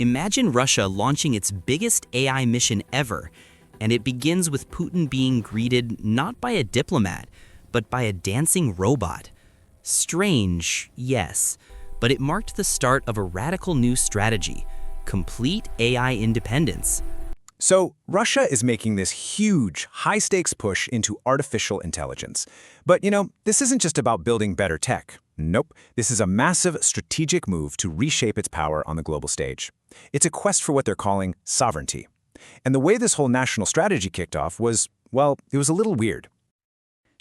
Imagine Russia launching its biggest AI mission ever, and it begins with Putin being greeted not by a diplomat, but by a dancing robot. Strange, yes, but it marked the start of a radical new strategy: complete AI independence. So, Russia is making this huge, high-stakes push into artificial intelligence. But, this isn't just about building better tech. Nope, this is a massive strategic move to reshape its power on the global stage. It's a quest for what they're calling sovereignty. And the way this whole national strategy kicked off was, well, it was a little weird.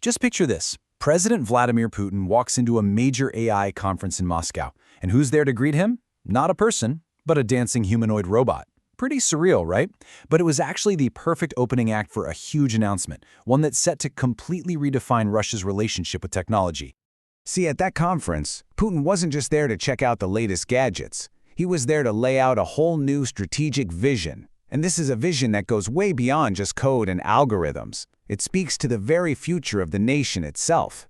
Just picture this. President Vladimir Putin walks into a major AI conference in Moscow. And who's there to greet him? Not a person, but a dancing humanoid robot. Pretty surreal, right? But it was actually the perfect opening act for a huge announcement, one that's set to completely redefine Russia's relationship with technology. See, at that conference, Putin wasn't just there to check out the latest gadgets. He was there to lay out a whole new strategic vision. And this is a vision that goes way beyond just code and algorithms. It speaks to the very future of the nation itself.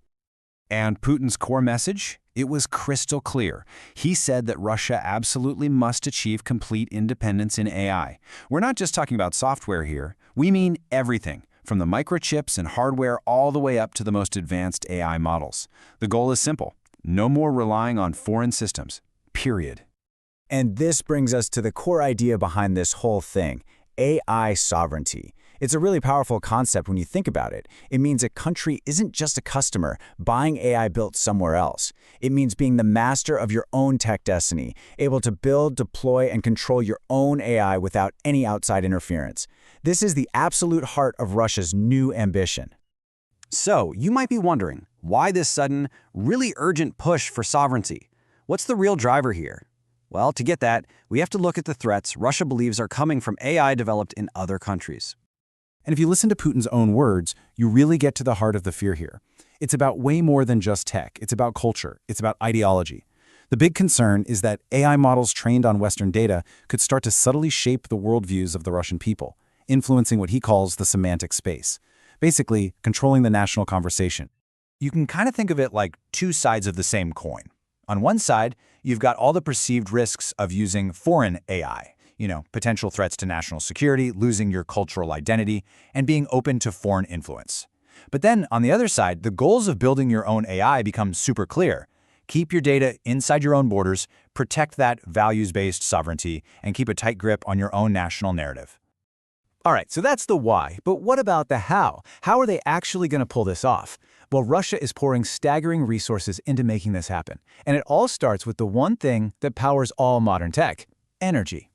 And Putin's core message? It was crystal clear. He said that Russia absolutely must achieve complete independence in AI. We're not just talking about software here. We mean everything, from the microchips and hardware all the way up to the most advanced AI models. The goal is simple: no more relying on foreign systems. Period. And this brings us to the core idea behind this whole thing: AI sovereignty. It's a really powerful concept when you think about it. It means a country isn't just a customer buying AI built somewhere else. It means being the master of your own tech destiny, able to build, deploy, and control your own AI without any outside interference. This is the absolute heart of Russia's new ambition. So, you might be wondering, why this sudden, really urgent push for sovereignty? What's the real driver here? Well, to get that, we have to look at the threats Russia believes are coming from AI developed in other countries. And if you listen to Putin's own words, you really get to the heart of the fear here. It's about way more than just tech. It's about culture. It's about ideology. The big concern is that AI models trained on Western data could start to subtly shape the worldviews of the Russian people, influencing what he calls the semantic space, basically controlling the national conversation. You can kind of think of it like two sides of the same coin. On one side, you've got all the perceived risks of using foreign AI. Potential threats to national security, losing your cultural identity, and being open to foreign influence. But then, on the other side, the goals of building your own AI become super clear. Keep your data inside your own borders, protect that values-based sovereignty, and keep a tight grip on your own national narrative. All right, so that's the why, but what about the how? How are they actually going to pull this off? Well, Russia is pouring staggering resources into making this happen. And it all starts with the one thing that powers all modern tech: energy.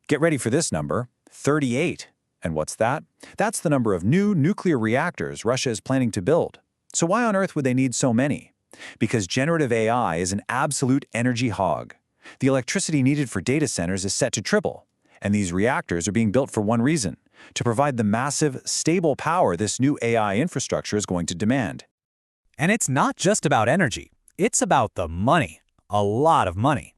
Get ready for this number: 38. And what's that? That's the number of new nuclear reactors Russia is planning to build. So why on earth would they need so many? Because generative AI is an absolute energy hog. The electricity needed for data centers is set to triple. And these reactors are being built for one reason: to provide the massive, stable power this new AI infrastructure is going to demand. And it's not just about energy. It's about the money. A lot of money.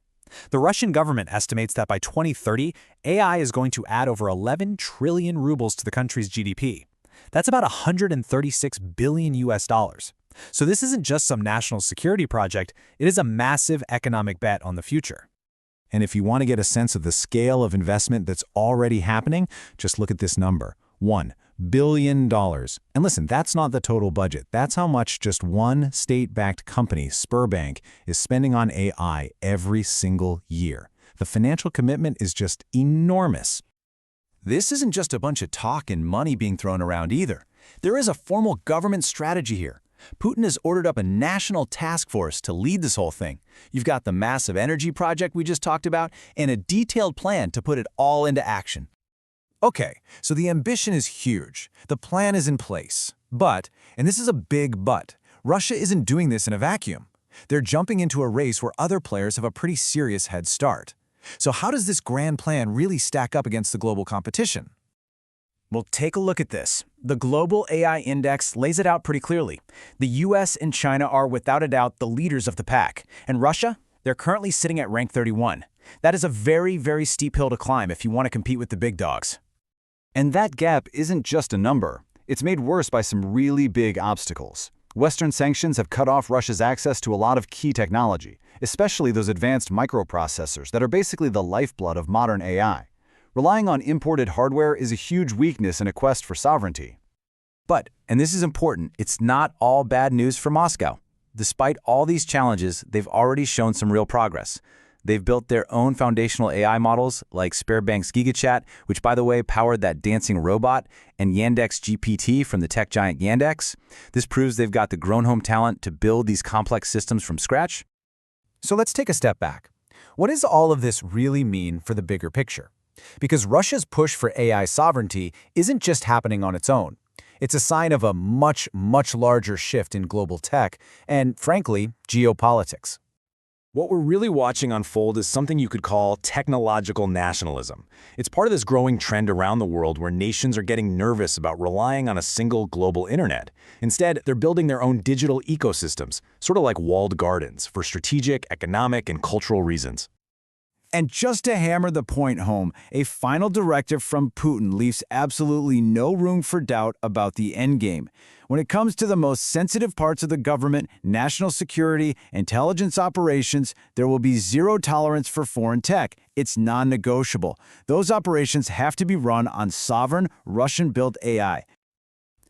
The Russian government estimates that by 2030, AI is going to add over 11 trillion rubles to the country's GDP. That's about 136 billion US dollars. So this isn't just some national security project, it is a massive economic bet on the future. And if you want to get a sense of the scale of investment that's already happening, just look at this number: $1 billion. And listen, that's not the total budget. That's how much just one state-backed company, Sberbank, is spending on AI every single year. The financial commitment is just enormous. This isn't just a bunch of talk and money being thrown around either. There is a formal government strategy here. Putin has ordered up a national task force to lead this whole thing. You've got the massive energy project we just talked about and a detailed plan to put it all into action. Okay, so the ambition is huge. The plan is in place. But, and this is a big but, Russia isn't doing this in a vacuum. They're jumping into a race where other players have a pretty serious head start. So how does this grand plan really stack up against the global competition? Well, take a look at this. The Global AI Index lays it out pretty clearly. The US and China are without a doubt the leaders of the pack. And Russia? They're currently sitting at rank 31. That is a very, very steep hill to climb if you want to compete with the big dogs. And that gap isn't just a number. It's made worse by some really big obstacles. Western sanctions have cut off Russia's access to a lot of key technology, especially those advanced microprocessors that are basically the lifeblood of modern AI. Relying on imported hardware is a huge weakness in a quest for sovereignty. But, and this is important, it's not all bad news for Moscow. Despite all these challenges, they've already shown some real progress. They've built their own foundational AI models like Sparebank's GigaChat, which by the way powered that dancing robot, and Yandex GPT from the tech giant Yandex. This proves they've got the grown home talent to build these complex systems from scratch. So let's take a step back. What does all of this really mean for the bigger picture? Because Russia's push for AI sovereignty isn't just happening on its own. It's a sign of a much, much larger shift in global tech and, frankly, geopolitics. What we're really watching unfold is something you could call technological nationalism. It's part of this growing trend around the world where nations are getting nervous about relying on a single global internet. Instead, they're building their own digital ecosystems, sort of like walled gardens, for strategic, economic, and cultural reasons. And just to hammer the point home, a final directive from Putin leaves absolutely no room for doubt about the endgame. When it comes to the most sensitive parts of the government, national security, intelligence operations, there will be zero tolerance for foreign tech. It's non-negotiable. Those operations have to be run on sovereign, Russian-built AI.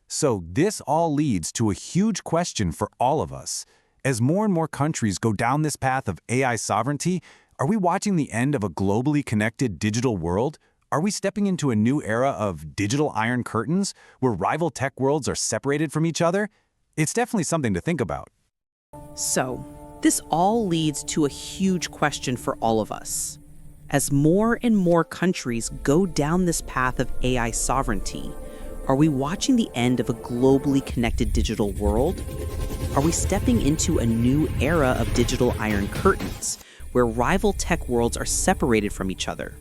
So this all leads to a huge question for all of us. As more and more countries go down this path of AI sovereignty, are we watching the end of a globally connected digital world? Are we stepping into a new era of digital iron curtains, where rival tech worlds are separated from each other? It's definitely something to think about. So, this all leads to a huge question for all of us. As more and more countries go down this path of AI sovereignty, are we watching the end of a globally connected digital world? Are we stepping into a new era of digital iron curtains, where rival tech worlds are separated from each other?